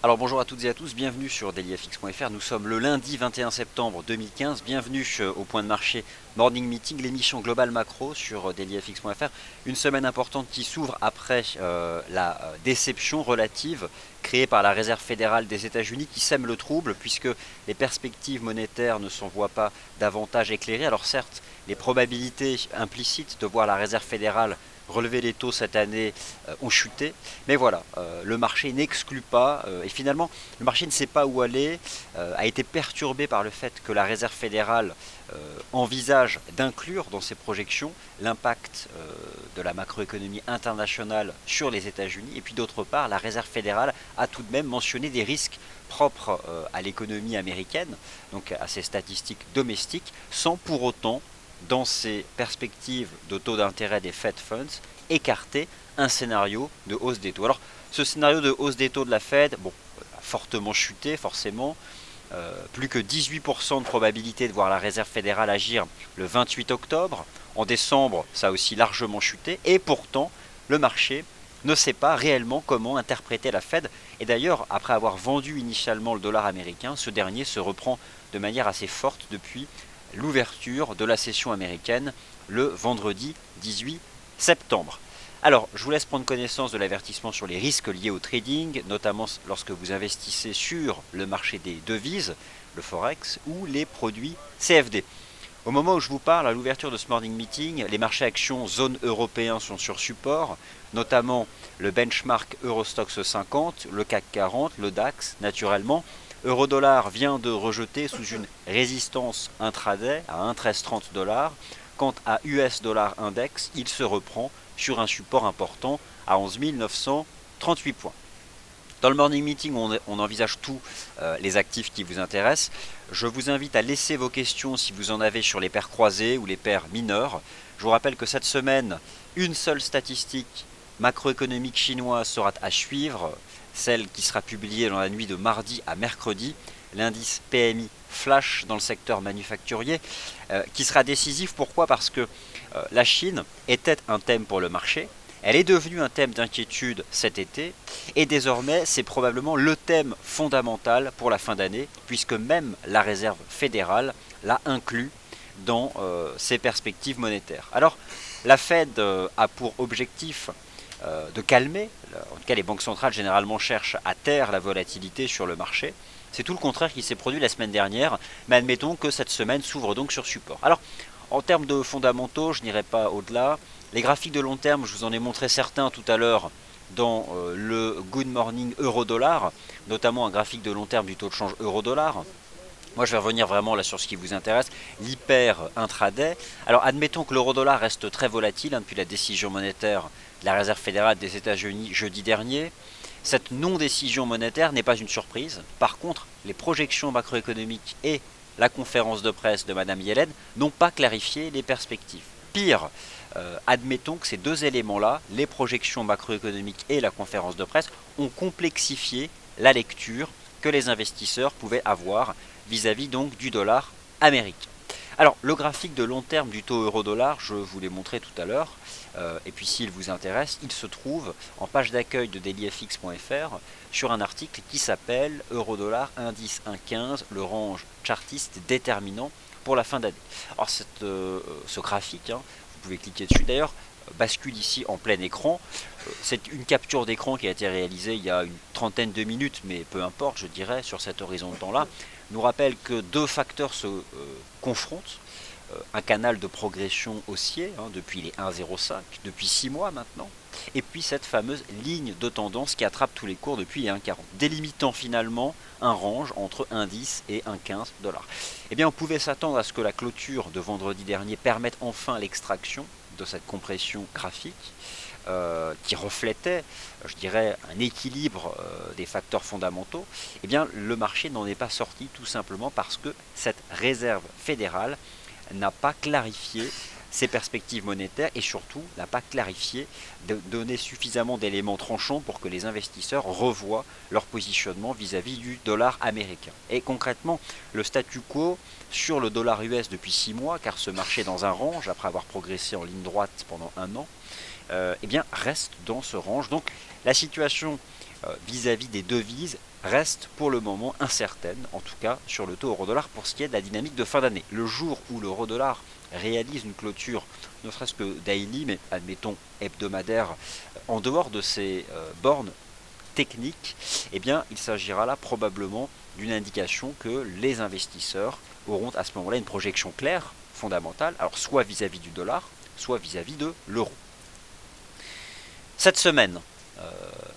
Alors bonjour à toutes et à tous, bienvenue sur dailyfx.fr. Nous sommes le lundi 21 septembre 2015. Bienvenue au point de marché Morning Meeting, l'émission globale macro sur dailyfx.fr. Une semaine importante qui s'ouvre après la déception relative créée par la Réserve fédérale des États-Unis qui sème le trouble puisque les perspectives monétaires ne s'en voient pas davantage éclairées. Alors certes, les probabilités implicites de voir la Réserve fédérale relever les taux cette année ont chuté. Mais voilà, le marché n'exclut pas, et finalement le marché ne sait pas où aller, a été perturbé par le fait que la Réserve fédérale envisage d'inclure dans ses projections l'impact de la macroéconomie internationale sur les États-Unis. Et puis d'autre part, la Réserve fédérale a tout de même mentionné des risques propres à l'économie américaine, donc à ses statistiques domestiques, sans pour autant dans ses perspectives de taux d'intérêt des Fed Funds, écarter un scénario de hausse des taux. Alors, ce scénario de hausse des taux de la Fed, bon, a fortement chuté forcément, plus que 18% de probabilité de voir la Réserve fédérale agir le 28 octobre. En décembre, ça a aussi largement chuté, et pourtant, le marché ne sait pas réellement comment interpréter la Fed. Et d'ailleurs, après avoir vendu initialement le dollar américain, ce dernier se reprend de manière assez forte depuis l'ouverture de la session américaine le vendredi 18 septembre. Alors, je vous laisse prendre connaissance de l'avertissement sur les risques liés au trading, notamment lorsque vous investissez sur le marché des devises, le Forex, ou les produits CFD. Au moment où je vous parle, à l'ouverture de ce morning meeting, les marchés actions zone européen sont sur support, notamment le benchmark Eurostoxx 50, le CAC 40, le DAX naturellement. Eurodollar vient de rejeter sous une résistance intraday à 1,1330 $. Quant à US Dollar Index, il se reprend sur un support important à 11 938 points. Dans le morning meeting, on envisage tous les actifs qui vous intéressent. Je vous invite à laisser vos questions si vous en avez sur les paires croisées ou les paires mineures. Je vous rappelle que cette semaine, une seule statistique macroéconomique chinoise sera à suivre, celle qui sera publiée dans la nuit de mardi à mercredi, l'indice PMI flash dans le secteur manufacturier, qui sera décisif. Pourquoi ? Parce que la Chine était un thème pour le marché. Elle est devenue un thème d'inquiétude cet été, et désormais c'est probablement le thème fondamental pour la fin d'année, puisque même la Réserve fédérale l'a inclus dans ses perspectives monétaires. Alors la Fed a pour objectif de calmer, en tout cas les banques centrales généralement cherchent à taire la volatilité sur le marché. C'est tout le contraire qui s'est produit la semaine dernière, mais admettons que cette semaine s'ouvre donc sur support. Alors en termes de fondamentaux, je n'irai pas au-delà. Les graphiques de long terme, je vous en ai montré certains tout à l'heure dans le Good Morning Euro-Dollar, notamment un graphique de long terme du taux de change Euro-Dollar. Moi, je vais revenir vraiment là sur ce qui vous intéresse, l'hyper intraday. Alors, admettons que l'euro-dollar reste très volatile depuis la décision monétaire de la Réserve fédérale des États-Unis jeudi dernier. Cette non-décision monétaire n'est pas une surprise. Par contre, les projections macroéconomiques et la conférence de presse de Mme Yellen n'ont pas clarifié les perspectives. Pire, admettons que ces deux éléments-là, les projections macroéconomiques et la conférence de presse, ont complexifié la lecture que les investisseurs pouvaient avoir vis-à-vis donc du dollar américain. Alors, le graphique de long terme du taux euro-dollar, je vous l'ai montré tout à l'heure, et puis s'il vous intéresse, il se trouve en page d'accueil de dailyfx.fr sur un article qui s'appelle Euro-dollar indice 1,15, le range chartiste déterminant pour la fin d'année. Alors, ce graphique, vous pouvez cliquer dessus d'ailleurs, bascule ici en plein écran. C'est une capture d'écran qui a été réalisée il y a une trentaine de minutes, mais peu importe, je dirais, sur cet horizon de temps-là, nous rappelle que deux facteurs se confrontent. Un canal de progression haussier depuis les 1,05, depuis 6 mois maintenant, et puis cette fameuse ligne de tendance qui attrape tous les cours depuis les 1,40, délimitant finalement un range entre 1,10 et 1,15 $. Eh bien, on pouvait s'attendre à ce que la clôture de vendredi dernier permette enfin l'extraction de cette compression graphique qui reflétait, je dirais, un équilibre des facteurs fondamentaux. Eh bien, le marché n'en est pas sorti tout simplement parce que cette réserve fédérale n'a pas clarifié ses perspectives monétaires et surtout n'a pas clarifié, donné suffisamment d'éléments tranchants pour que les investisseurs revoient leur positionnement vis-à-vis du dollar américain. Et concrètement, le statu quo sur le dollar US depuis 6 mois, car ce marché est dans un range après avoir progressé en ligne droite pendant un an, eh bien reste dans ce range. Donc la situation vis-à-vis des devises reste pour le moment incertaine, en tout cas sur le taux euro-dollar pour ce qui est de la dynamique de fin d'année. Le jour où l'euro-dollar réalise une clôture, ne serait-ce que daily, mais admettons hebdomadaire, en dehors de ces bornes techniques, eh bien il s'agira là probablement d'une indication que les investisseurs auront à ce moment-là une projection claire, fondamentale, alors soit vis-à-vis du dollar, soit vis-à-vis de l'euro. Cette semaine,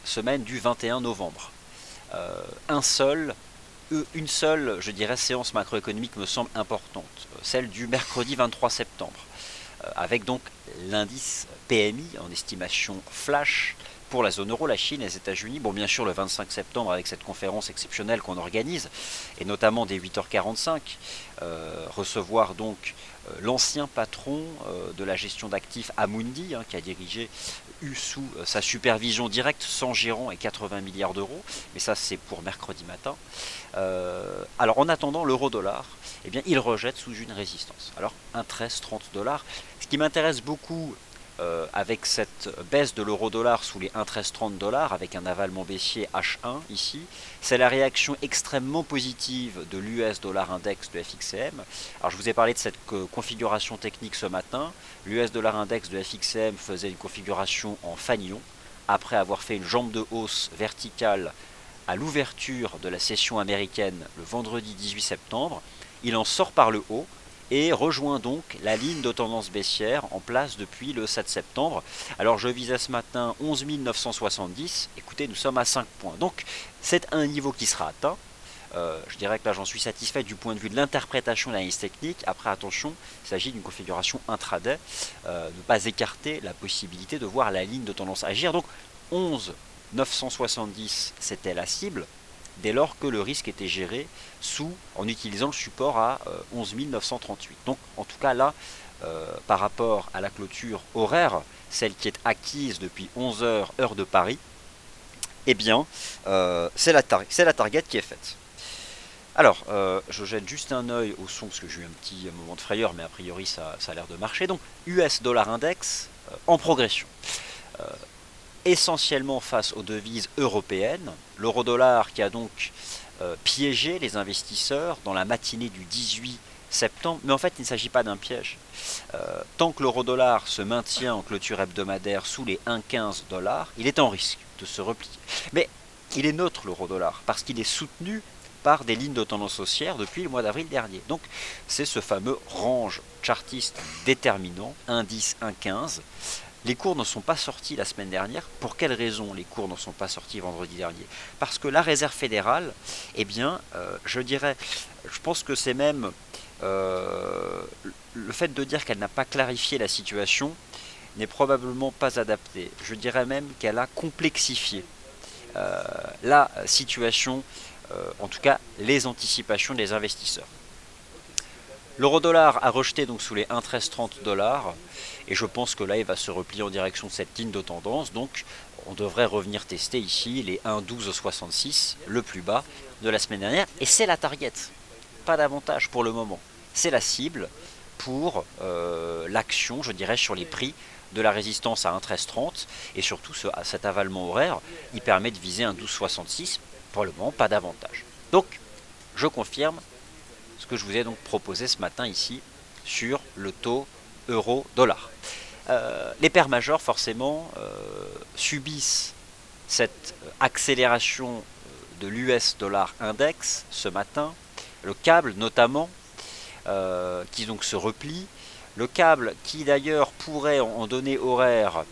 semaine du 21 novembre, une seule, je dirais, séance macroéconomique me semble importante, celle du mercredi 23 septembre, avec donc l'indice PMI en estimation flash pour la zone euro, la Chine et les États-Unis. Bon, bien sûr, le 25 septembre, avec cette conférence exceptionnelle qu'on organise, et notamment dès 8h45, recevoir donc l'ancien patron de la gestion d'actifs Amundi, qui a dirigé sous sa supervision directe 100 gérants et 80 milliards d'euros, mais ça c'est pour mercredi matin. Alors en attendant, l'euro-dollar, eh bien, il rejette sous une résistance. Alors 1,1330 $. Ce qui m'intéresse beaucoup avec cette baisse de l'euro-dollar sous les 1,1330 $, avec un avalement baissier H1 ici, c'est la réaction extrêmement positive de l'US dollar index de FXCM. Alors je vous ai parlé de cette configuration technique ce matin. L'US dollar index de FXCM faisait une configuration en fanion, après avoir fait une jambe de hausse verticale à l'ouverture de la session américaine le vendredi 18 septembre. Il en sort par le haut et rejoint donc la ligne de tendance baissière en place depuis le 7 septembre. Alors je visais ce matin 11 970, écoutez, nous sommes à 5 points. Donc c'est un niveau qui sera atteint. Je dirais que là j'en suis satisfait du point de vue de l'interprétation de l'analyse technique. Après attention, il s'agit d'une configuration intraday, ne pas écarter la possibilité de voir la ligne de tendance agir. Donc 11 970 c'était la cible, dès lors que le risque était géré en utilisant le support à 11 938. Donc en tout cas là, par rapport à la clôture horaire, celle qui est acquise depuis 11 h heure de Paris, eh bien c'est la target qui est faite. Alors, je jette juste un œil au son parce que j'ai eu un petit moment de frayeur, mais a priori ça a l'air de marcher. Donc US dollar index en progression. Essentiellement face aux devises européennes, l'euro-dollar qui a donc piégé les investisseurs dans la matinée du 18 septembre, mais en fait il ne s'agit pas d'un piège. Tant que l'euro-dollar se maintient en clôture hebdomadaire sous les 1,15 $, il est en risque de se replier. Mais il est neutre l'euro-dollar, parce qu'il est soutenu par des lignes de tendance haussière depuis le mois d'avril dernier. Donc c'est ce fameux range chartiste déterminant, indice 1,15. Les cours ne sont pas sortis la semaine dernière. Pour quelles raisons les cours ne sont pas sortis vendredi dernier? Parce que la Réserve fédérale, eh bien, je pense que c'est même le fait de dire qu'elle n'a pas clarifié la situation n'est probablement pas adapté. Je dirais même qu'elle a complexifié la situation, en tout cas les anticipations des investisseurs. L'euro-dollar a rejeté donc sous les 1,1330 $, et je pense que là il va se replier en direction de cette ligne de tendance, donc on devrait revenir tester ici les 1,1266, le plus bas de la semaine dernière, et c'est la target, pas davantage pour le moment, c'est la cible pour l'action, je dirais, sur les prix de la résistance à 1,1330, et surtout cet avalement horaire, il permet de viser un 12,66, pour le moment pas davantage. Donc je confirme ce que je vous ai donc proposé ce matin ici sur le taux euro-dollar. Les paires majeures forcément subissent cette accélération de l'US dollar index ce matin, le câble notamment qui donc se replie, le câble qui d'ailleurs pourrait en données horaires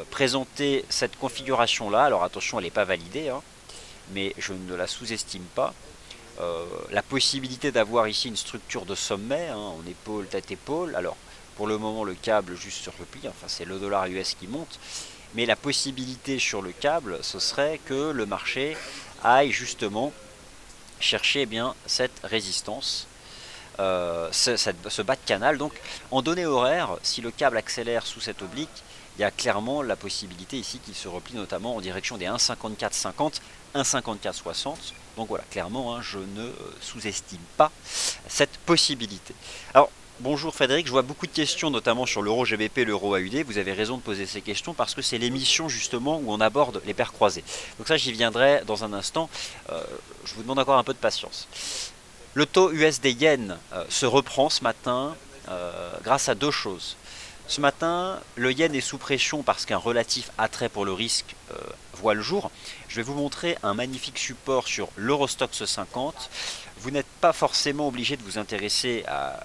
présenter cette configuration là. Alors attention, elle n'est pas validée, mais je ne la sous-estime pas. La possibilité d'avoir ici une structure de sommet, en épaule, tête-épaule. Alors pour le moment le câble juste se replie, enfin c'est le dollar US qui monte, mais la possibilité sur le câble ce serait que le marché aille justement chercher cette résistance, ce bas de canal. Donc en données horaires, si le câble accélère sous cette oblique, il y a clairement la possibilité ici qu'il se replie notamment en direction des 1,5450, 1,5460. Donc voilà, clairement, je ne sous-estime pas cette possibilité. Alors, Bonjour Frédéric, je vois beaucoup de questions notamment sur l'euro GBP et l'euro AUD. Vous avez raison de poser ces questions parce que c'est l'émission justement où on aborde les paires croisées. Donc ça j'y viendrai dans un instant. Euh, je vous demande encore un peu de patience. Le taux USD-Yen se reprend ce matin grâce à deux choses. Ce matin, le yen est sous pression parce qu'un relatif attrait pour le risque voit le jour. Je vais vous montrer un magnifique support sur l'Eurostoxx 50. Vous n'êtes pas forcément obligé de vous intéresser à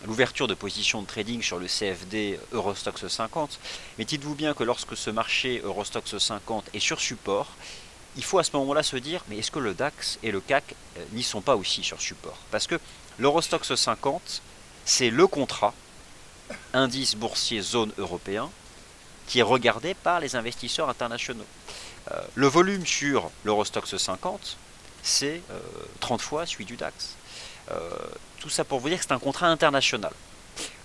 l'ouverture de position de trading sur le CFD Eurostoxx 50, mais dites-vous bien que lorsque ce marché Eurostoxx 50 est sur support, il faut à ce moment-là se dire, mais est-ce que le DAX et le CAC n'y sont pas aussi sur support? Parce que l'Eurostoxx 50, c'est le contrat, indice boursier zone européen, qui est regardé par les investisseurs internationaux. Le volume sur l'Eurostoxx 50, c'est 30 fois celui du DAX. Tout ça pour vous dire que c'est un contrat international.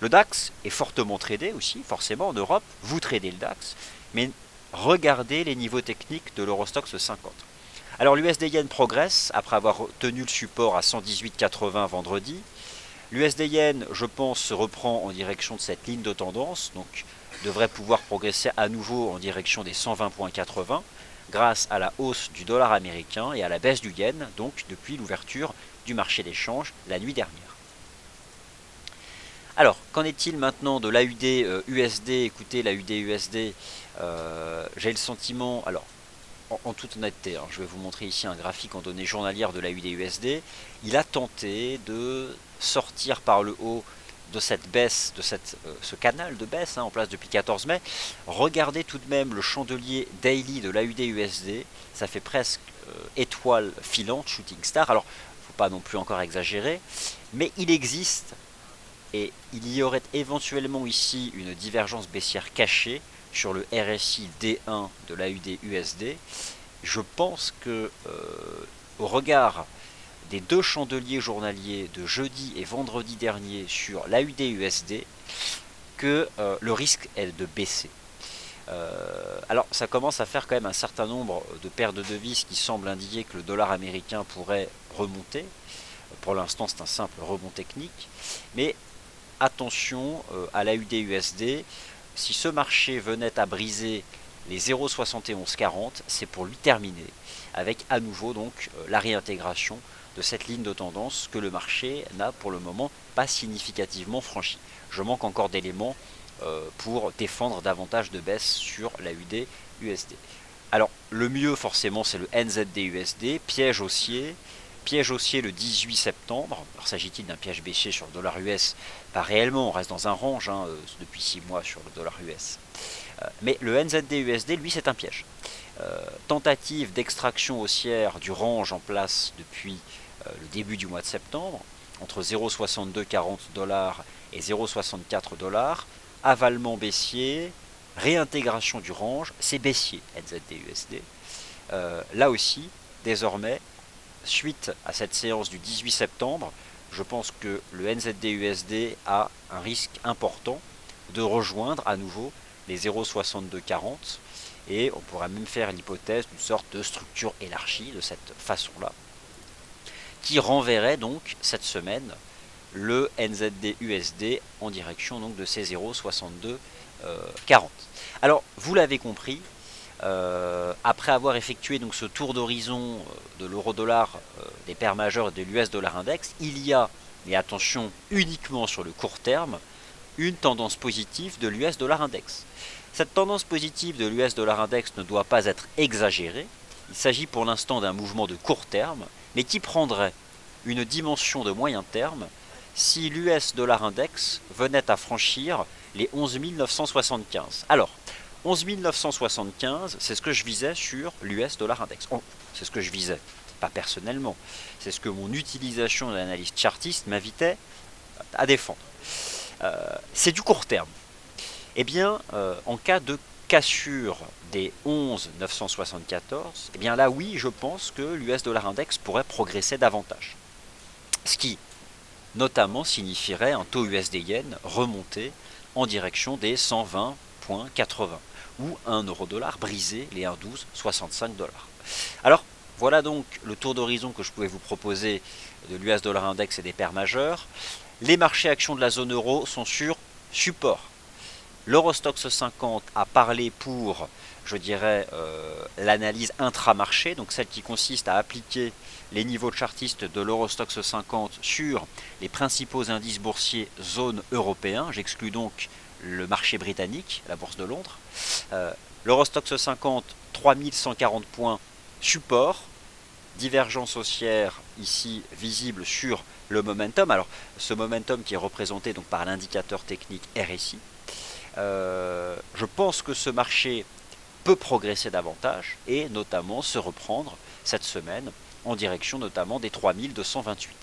Le DAX est fortement tradé aussi, forcément en Europe, vous tradez le DAX, mais regardez les niveaux techniques de l'Eurostoxx 50. Alors l'USD Yen progresse après avoir tenu le support à 118,80 vendredi. L'USD Yen, je pense, se reprend en direction de cette ligne de tendance, donc devrait pouvoir progresser à nouveau en direction des 120,80 grâce à la hausse du dollar américain et à la baisse du yen, donc depuis l'ouverture du marché d'échange la nuit dernière. Alors, qu'en est-il maintenant de l'AUD USD? Écoutez, l'AUD USD, j'ai le sentiment, alors en toute honnêteté, je vais vous montrer ici un graphique en données journalières de l'AUD USD. Il a tenté de sortir par le haut de cette baisse, de ce canal de baisse en place depuis 14 mai. Regardez tout de même le chandelier daily de l'AUD USD. Ça fait presque étoile filante, shooting star. Alors, il ne faut pas non plus encore exagérer, mais il existe et il y aurait éventuellement ici une divergence baissière cachée sur le RSI D1 de l'AUD USD. Je pense que au regard des deux chandeliers journaliers de jeudi et vendredi dernier sur l'AUD USD, que le risque est de baisser. Alors ça commence à faire quand même un certain nombre de paires de devises qui semblent indiquer que le dollar américain pourrait remonter. Pour l'instant c'est un simple rebond technique, mais attention à l'AUD USD, si ce marché venait à briser les 0,7140, c'est pour lui terminer, avec à nouveau donc la réintégration de cette ligne de tendance que le marché n'a pour le moment pas significativement franchi. Je manque encore d'éléments pour défendre davantage de baisse sur l'AUD USD. Alors le mieux forcément c'est le NZD USD, piège haussier le 18 septembre. Alors s'agit-il d'un piège baissier sur le dollar US? Pas réellement, on reste dans un range depuis 6 mois sur le dollar US. Mais le NZD USD, lui, c'est un piège. Tentative d'extraction haussière du range en place depuis le début du mois de septembre, entre 0,6240 dollars et 0,64 dollars. Avalement baissier, réintégration du range, c'est baissier NZD USD. Là aussi, désormais, suite à cette séance du 18 septembre, je pense que le NZD USD a un risque important de rejoindre à nouveau les 0,6240 et on pourra même faire l'hypothèse d'une sorte de structure élargie de cette façon-là qui renverrait donc cette semaine le NZD USD en direction donc de ces 0,6240. Alors vous l'avez compris, après avoir effectué donc ce tour d'horizon de l'euro-dollar, des paires majeures et de l'US dollar index, il y a, mais attention uniquement sur le court terme, une tendance positive de l'US dollar index. Cette tendance positive de l'US dollar index ne doit pas être exagérée, il s'agit pour l'instant d'un mouvement de court terme, mais qui prendrait une dimension de moyen terme si l'US dollar index venait à franchir les 11 975. Alors, 11 975, c'est ce que je visais sur l'US dollar index. C'est ce que je visais, pas personnellement. C'est ce que mon utilisation de l'analyse chartiste m'invitait à défendre. C'est du court terme. Eh bien, en cas de cassure des 11 974, eh bien là oui, je pense que l'US dollar index pourrait progresser davantage. Ce qui notamment signifierait un taux USD Yen remonté en direction des 120,80 ou un euro-dollar brisé les 1,1265 dollars. Alors voilà donc le tour d'horizon que je pouvais vous proposer de l'US dollar index et des paires majeures. Les marchés actions de la zone euro sont sur support. L'Eurostoxx 50 a parlé pour, je dirais, l'analyse intramarché, donc celle qui consiste à appliquer les niveaux chartistes de l'Eurostoxx 50 sur les principaux indices boursiers zone européen. J'exclus donc le marché britannique, la bourse de Londres. L'Eurostoxx 50, 3140 points support, divergence haussière ici visible sur le momentum. Alors ce momentum qui est représenté donc par l'indicateur technique RSI. Je pense que ce marché peut progresser davantage et notamment se reprendre cette semaine en direction notamment des 3228.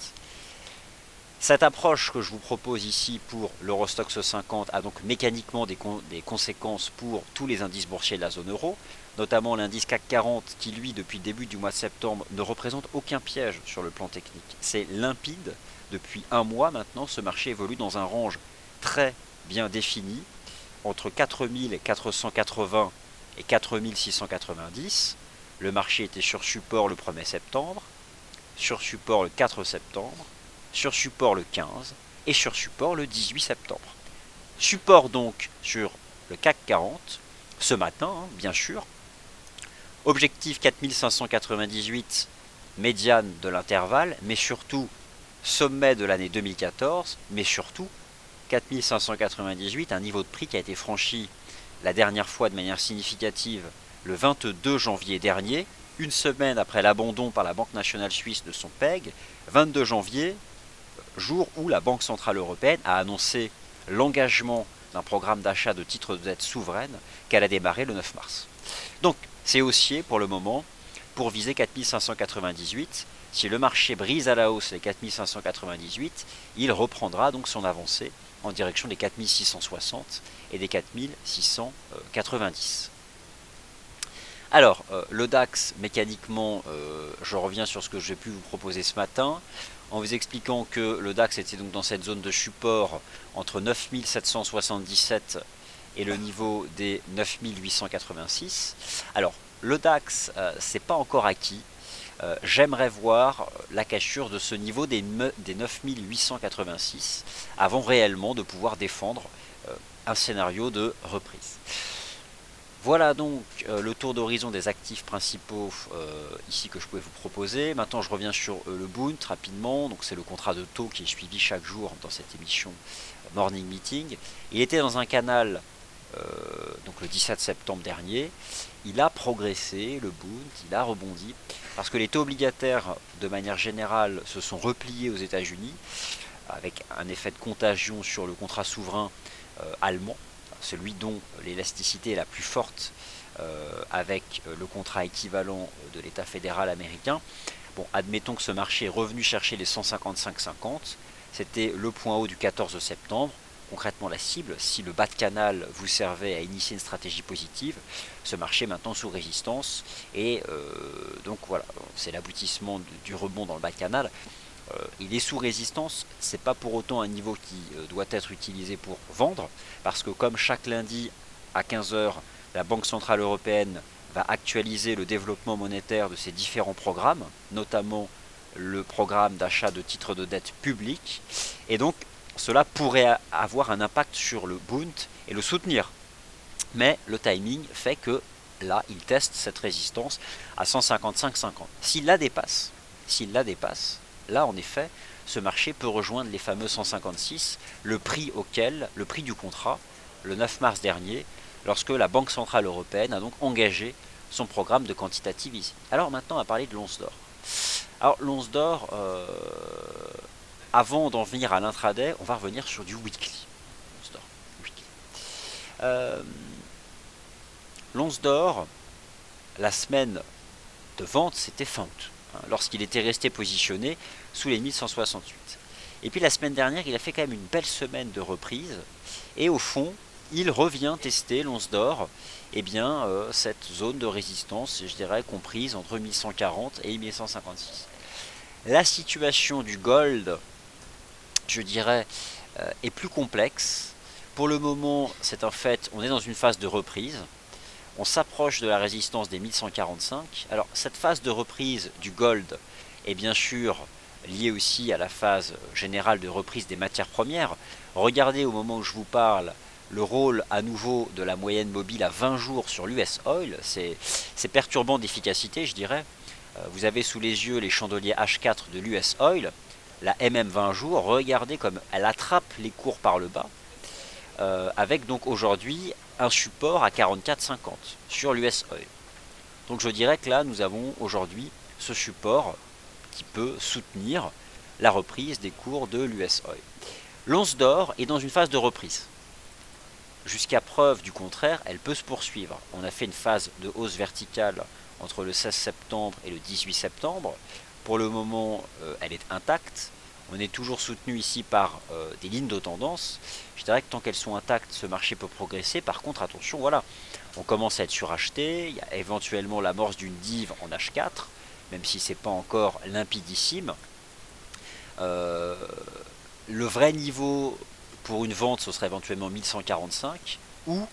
Cette approche que je vous propose ici pour l'Eurostoxx 50 a donc mécaniquement des conséquences pour tous les indices boursiers de la zone euro, notamment l'indice CAC 40 qui lui depuis le début du mois de septembre ne représente aucun piège sur le plan technique. C'est limpide, depuis un mois maintenant ce marché évolue dans un range très bien défini entre 4480 et 4690. Le marché était sur support le 1er septembre, sur support le 4 septembre, sur support le 15 et sur support le 18 septembre. Support donc sur le CAC 40 ce matin, bien sûr. Objectif 4598, médiane de l'intervalle, mais surtout sommet de l'année 2014, mais surtout 4598, un niveau de prix qui a été franchi la dernière fois de manière significative le 22 janvier dernier, une semaine après l'abandon par la Banque nationale suisse de son PEG, 22 janvier, jour où la Banque centrale européenne a annoncé l'engagement d'un programme d'achat de titres de dette souveraine qu'elle a démarré le 9 mars. Donc c'est haussier pour le moment pour viser 4598. Si le marché brise à la hausse les 4598, il reprendra donc son avancée en direction des 4660 et des 4690. Alors, le DAX, mécaniquement, je reviens sur ce que j'ai pu vous proposer ce matin, en vous expliquant que le DAX était donc dans cette zone de support entre 9777 et le niveau des 9886. Alors, le DAX, c'est pas encore acquis. J'aimerais voir la cassure de ce niveau des 9886 avant réellement de pouvoir défendre un scénario de reprise. Voilà donc le tour d'horizon des actifs principaux ici que je pouvais vous proposer. Maintenant je reviens sur le Bund rapidement. Donc c'est le contrat de taux qui est suivi chaque jour dans cette émission Morning Meeting. Il était dans un canal donc le 17 septembre dernier. Il a progressé, le Bund, il a rebondi parce que les taux obligataires de manière générale se sont repliés aux États-Unis avec un effet de contagion sur le contrat souverain allemand, celui dont l'élasticité est la plus forte avec le contrat équivalent de l'État fédéral américain. Bon, admettons que ce marché est revenu chercher les 155,50, c'était le point haut du 14 septembre. Concrètement la cible, si le bas de canal vous servait à initier une stratégie positive, ce marché est maintenant sous résistance et donc voilà, c'est l'aboutissement du rebond dans le bas de canal. Il est sous résistance, c'est pas pour autant un niveau qui doit être utilisé pour vendre, parce que comme chaque lundi à 15 h, la Banque Centrale Européenne va actualiser le développement monétaire de ses différents programmes, notamment le programme d'achat de titres de dette publics, et donc cela pourrait avoir un impact sur le Bund et le soutenir. Mais le timing fait que là, il teste cette résistance à 155,50. S'il la dépasse, là en effet, ce marché peut rejoindre les fameux 156, le prix du contrat, le 9 mars dernier, lorsque la Banque Centrale Européenne a donc engagé son programme de quantitative easing. Alors maintenant, on va parler de l'once d'or. Alors l'once d'or, avant d'en venir à l'intraday, on va revenir sur du weekly. L'once d'or, la semaine de vente, c'était fin août, lorsqu'il était resté positionné sous les 1168. Et puis la semaine dernière, il a fait quand même une belle semaine de reprise, et au fond, il revient tester l'once d'or, cette zone de résistance, je dirais, comprise entre 1140 et 1156. La situation du gold, je dirais, est plus complexe. Pour le moment, c'est un fait, on est dans une phase de reprise. On s'approche de la résistance des 1145. Alors, cette phase de reprise du gold est bien sûr lié aussi à la phase générale de reprise des matières premières. Regardez au moment où je vous parle le rôle à nouveau de la moyenne mobile à 20 jours sur l'US Oil, c'est perturbant d'efficacité je dirais. Vous avez sous les yeux les chandeliers H4 de l'US Oil, la MM 20 jours, regardez comme elle attrape les cours par le bas, avec donc aujourd'hui un support à 44,50 sur l'US Oil. Donc je dirais que là nous avons aujourd'hui ce support qui peut soutenir la reprise des cours de l'US Oil. L'once d'or est dans une phase de reprise. Jusqu'à preuve du contraire, elle peut se poursuivre. On a fait une phase de hausse verticale entre le 16 septembre et le 18 septembre. Pour le moment, elle est intacte. On est toujours soutenu ici par des lignes de tendance. Je dirais que tant qu'elles sont intactes, ce marché peut progresser. Par contre, attention, voilà, on commence à être suracheté. Il y a éventuellement l'amorce d'une dive en H4, même si ce n'est pas encore limpidissime. Le vrai niveau pour une vente, ce serait éventuellement 1145, ou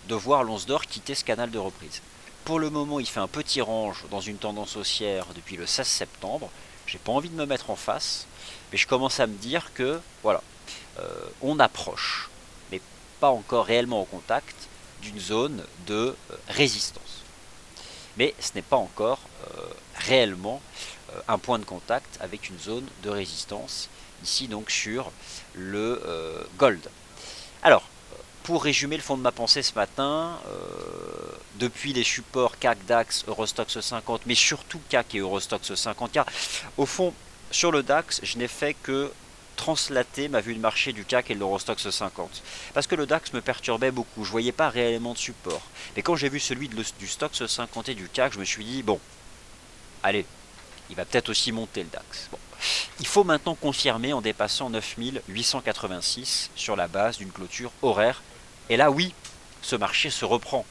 de voir l'once d'or quitter ce canal de reprise. Pour le moment, il fait un petit range dans une tendance haussière depuis le 16 septembre. J'ai pas envie de me mettre en face, mais je commence à me dire que voilà, on approche, mais pas encore réellement au contact d'une zone de résistance. Mais ce n'est pas encore réellement un point de contact avec une zone de résistance, ici donc sur le gold. Alors, pour résumer le fond de ma pensée ce matin, depuis les supports CAC, DAX, Eurostoxx 50, mais surtout CAC et Eurostoxx 50, car au fond, sur le DAX, je n'ai fait que translater ma vue de marché du CAC et de l'Eurostoxx 50. Parce que le DAX me perturbait beaucoup, je ne voyais pas réellement de support. Mais quand j'ai vu celui du Stoxx 50 et du CAC, je me suis dit, bon, allez, il va peut-être aussi monter le DAX. Bon. Il faut maintenant confirmer en dépassant 9886 sur la base d'une clôture horaire. Et là, oui, ce marché se reprend.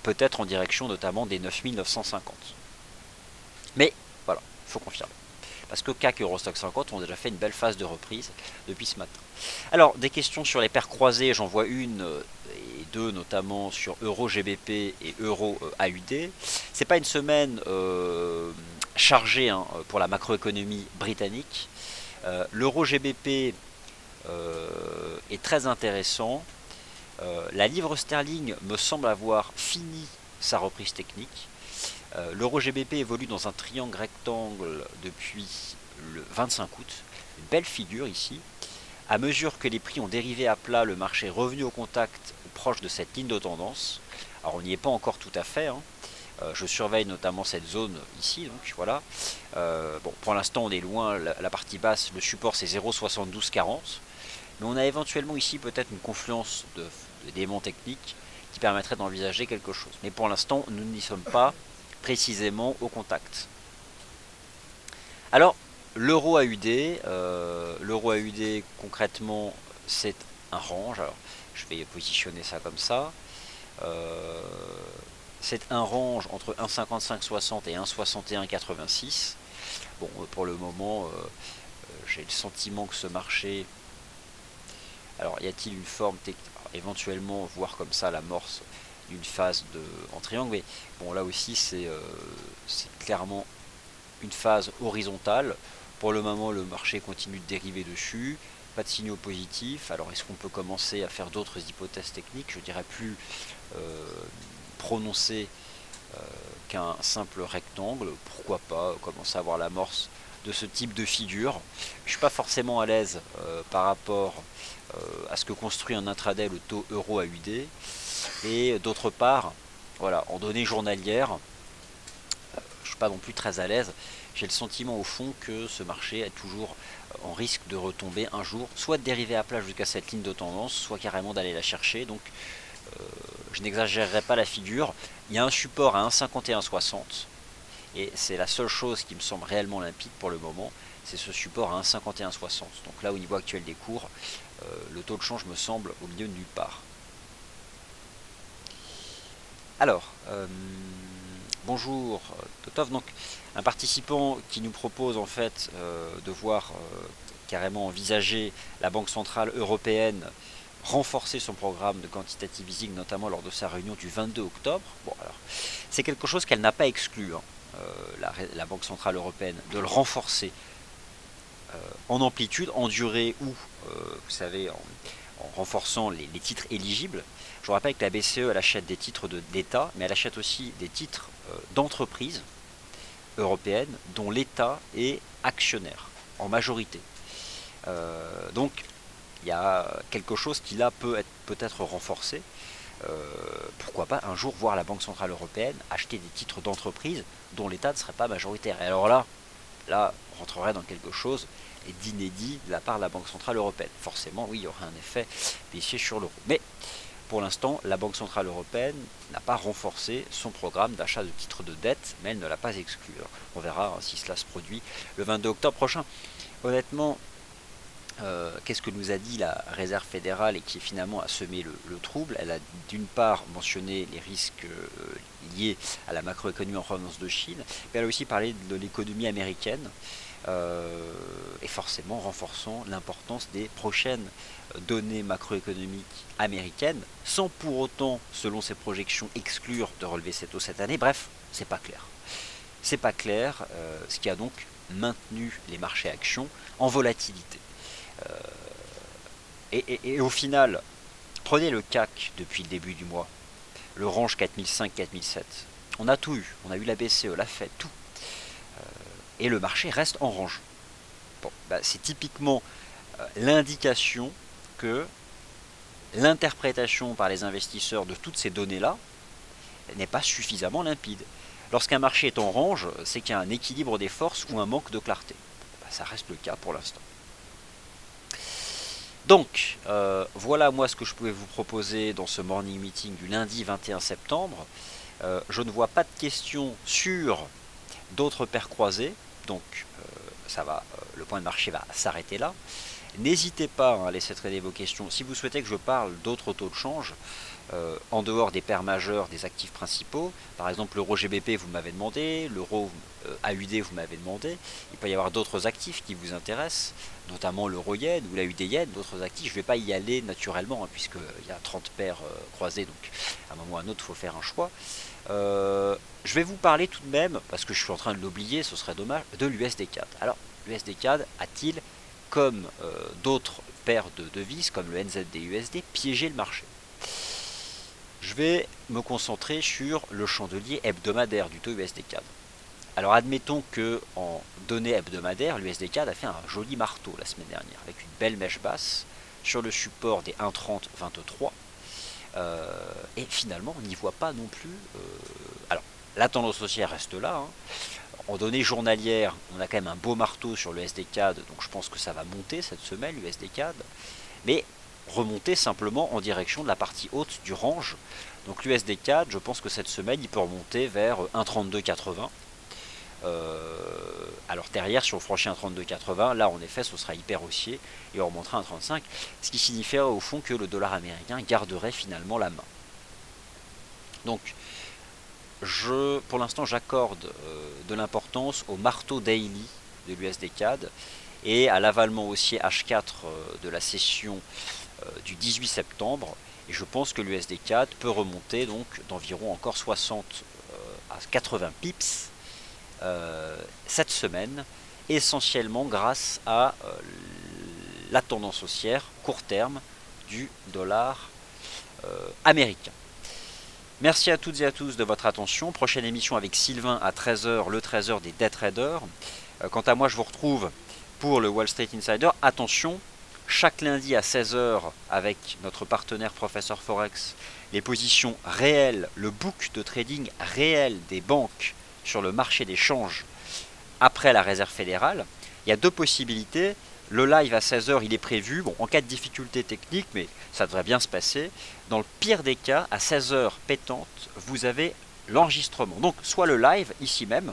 Peut-être en direction notamment des 9950. Mais voilà, il faut confirmer. Parce que CAC et Eurostoxx 50 ont déjà fait une belle phase de reprise depuis ce matin. Alors, des questions sur les paires croisées, j'en vois une et deux notamment sur Euro GBP et Euro AUD. C'est pas une semaine chargée pour la macroéconomie britannique. L'Euro GBP est très intéressant. La livre sterling me semble avoir fini sa reprise technique. L'euro GBP évolue dans un triangle rectangle depuis le 25 août. Une belle figure ici. À mesure que les prix ont dérivé à plat, le marché est revenu au contact proche de cette ligne de tendance. Alors on n'y est pas encore tout à fait. Je surveille notamment cette zone ici. Donc voilà. Bon, pour l'instant on est loin. La partie basse, le support c'est 0,7240. Mais on a éventuellement ici peut-être une confluence d'éléments techniques qui permettrait d'envisager quelque chose. Mais pour l'instant nous n'y sommes pas précisément au contact. Alors, l'euro AUD, concrètement, c'est un range. Alors, je vais positionner ça comme ça. C'est un range entre 1,5560 et 1,6186. Bon, pour le moment, j'ai le sentiment que ce marché... Alors, y a-t-il une forme technique, éventuellement voir comme ça l'amorce d'une phase en triangle, mais bon là aussi c'est clairement une phase horizontale. Pour le moment le marché continue de dériver dessus, pas de signaux positifs. Alors est-ce qu'on peut commencer à faire d'autres hypothèses techniques, je dirais plus prononcées qu'un simple rectangle? Pourquoi pas commencer à voir l'amorce de ce type de figure. Je ne suis pas forcément à l'aise par rapport à ce que construit un intraday le taux euro AUD. Et d'autre part, voilà, en données journalières, je ne suis pas non plus très à l'aise. J'ai le sentiment au fond que ce marché est toujours en risque de retomber un jour, soit de dériver à plat jusqu'à cette ligne de tendance, soit carrément d'aller la chercher. Donc je n'exagérerai pas la figure. Il y a un support à 1,5160 et c'est la seule chose qui me semble réellement limpide pour le moment, c'est ce support à 1,5160. Donc là au niveau actuel des cours, le taux de change me semble au milieu de nulle part. Alors, bonjour Totov, donc un participant qui nous propose en fait de voir carrément envisager la Banque Centrale Européenne renforcer son programme de quantitative easing, notamment lors de sa réunion du 22 octobre. Bon, alors, c'est quelque chose qu'elle n'a pas exclu, la Banque Centrale Européenne, de le renforcer en amplitude, en durée ou, vous savez, en renforçant les titres éligibles. Je vous rappelle que la BCE, elle achète des titres d'État, mais elle achète aussi des titres d'entreprises européennes dont l'État est actionnaire en majorité. Donc il y a quelque chose qui là peut-être renforcé. Pourquoi pas un jour voir la Banque Centrale Européenne acheter des titres d'entreprise dont l'État ne serait pas majoritaire. Et alors là, on rentrerait dans quelque chose d'inédit de la part de la Banque Centrale Européenne. Forcément, oui, il y aurait un effet baissier sur l'euro. Mais pour l'instant, la Banque Centrale Européenne n'a pas renforcé son programme d'achat de titres de dette, mais elle ne l'a pas exclu. Alors, on verra si cela se produit le 22 octobre prochain. Honnêtement, qu'est-ce que nous a dit la Réserve fédérale et qui finalement a semé le trouble? Elle a d'une part mentionné les risques liés à la macroéconomie en provenance de Chine, mais elle a aussi parlé de l'économie américaine et forcément renforçant l'importance des prochaines données macroéconomiques américaines, sans pour autant, selon ses projections, exclure de relever ses taux cette année. Bref, c'est pas clair. C'est pas clair, ce qui a donc maintenu les marchés actions en volatilité. Et au final, prenez le CAC depuis le début du mois, le range 4005-4007. On a tout eu, on a eu la BCE, la Fed, tout. Et le marché reste en range. Bon, c'est typiquement l'indication que l'interprétation par les investisseurs de toutes ces données-là n'est pas suffisamment limpide. Lorsqu'un marché est en range, c'est qu'il y a un équilibre des forces ou un manque de clarté. Ça reste le cas pour l'instant. Donc, voilà moi ce que je pouvais vous proposer dans ce morning meeting du lundi 21 septembre. Je ne vois pas de questions sur d'autres paires croisées, donc le point de marché va s'arrêter là. N'hésitez pas à laisser traîner vos questions. Si vous souhaitez que je parle d'autres taux de change, en dehors des paires majeures des actifs principaux, par exemple l'euro GBP vous m'avez demandé, l'euro AUD vous m'avez demandé, il peut y avoir d'autres actifs qui vous intéressent, notamment l'euro yen ou l'AUD yen, d'autres actifs, je ne vais pas y aller naturellement, puisqu'il y a 30 paires croisées, donc à un moment ou à un autre il faut faire un choix. Je vais vous parler tout de même, parce que je suis en train de l'oublier, ce serait dommage, de l'USD CAD. Alors l'USD CAD a-t-il, comme d'autres paires de devises, comme le NZD-USD, piégé le marché? Je vais me concentrer sur le chandelier hebdomadaire du taux USD CAD. Alors admettons que en données hebdomadaires, l'USD CAD a fait un joli marteau la semaine dernière, avec une belle mèche basse sur le support des 1,30-23. Et finalement, on n'y voit pas non plus. Alors, la tendance haussière reste là. En données journalières, on a quand même un beau marteau sur le USD CAD, donc je pense que ça va monter cette semaine, l'USD CAD. Mais remonter simplement en direction de la partie haute du range. Donc l'USD CAD, je pense que cette semaine, il peut remonter vers 1,3280. Alors derrière, si on franchit 1,3280, là en effet, ce sera hyper haussier et on remontera à 1,35, ce qui signifierait au fond que le dollar américain garderait finalement la main. Donc, pour l'instant, j'accorde de l'importance au marteau daily de l'USD CAD et à l'avalement haussier H4 de la session du 18 septembre. Et je pense que l'USD CAD peut remonter donc d'environ encore 60 à 80 pips cette semaine, essentiellement grâce à la tendance haussière court terme du dollar américain. Merci à toutes et à tous de votre attention. Prochaine émission avec Sylvain à 13h, le 13h des day traders. Quant à moi, je vous retrouve pour le Wall Street Insider. Attention, chaque lundi à 16h avec notre partenaire Professeur Forex, les positions réelles, le book de trading réel des banques sur le marché des changes après la Réserve fédérale. Il y a deux possibilités. Le live à 16h, il est prévu, en cas de difficulté technique, mais ça devrait bien se passer. Dans le pire des cas, à 16h pétante, vous avez l'enregistrement. Donc, soit le live, ici même,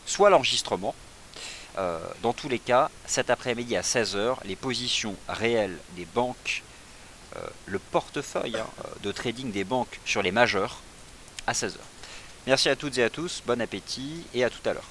soit l'enregistrement. Dans tous les cas, cet après-midi à 16h, les positions réelles des banques, le portefeuille de trading des banques sur les majeurs, à 16h. Merci à toutes et à tous, bon appétit et à tout à l'heure.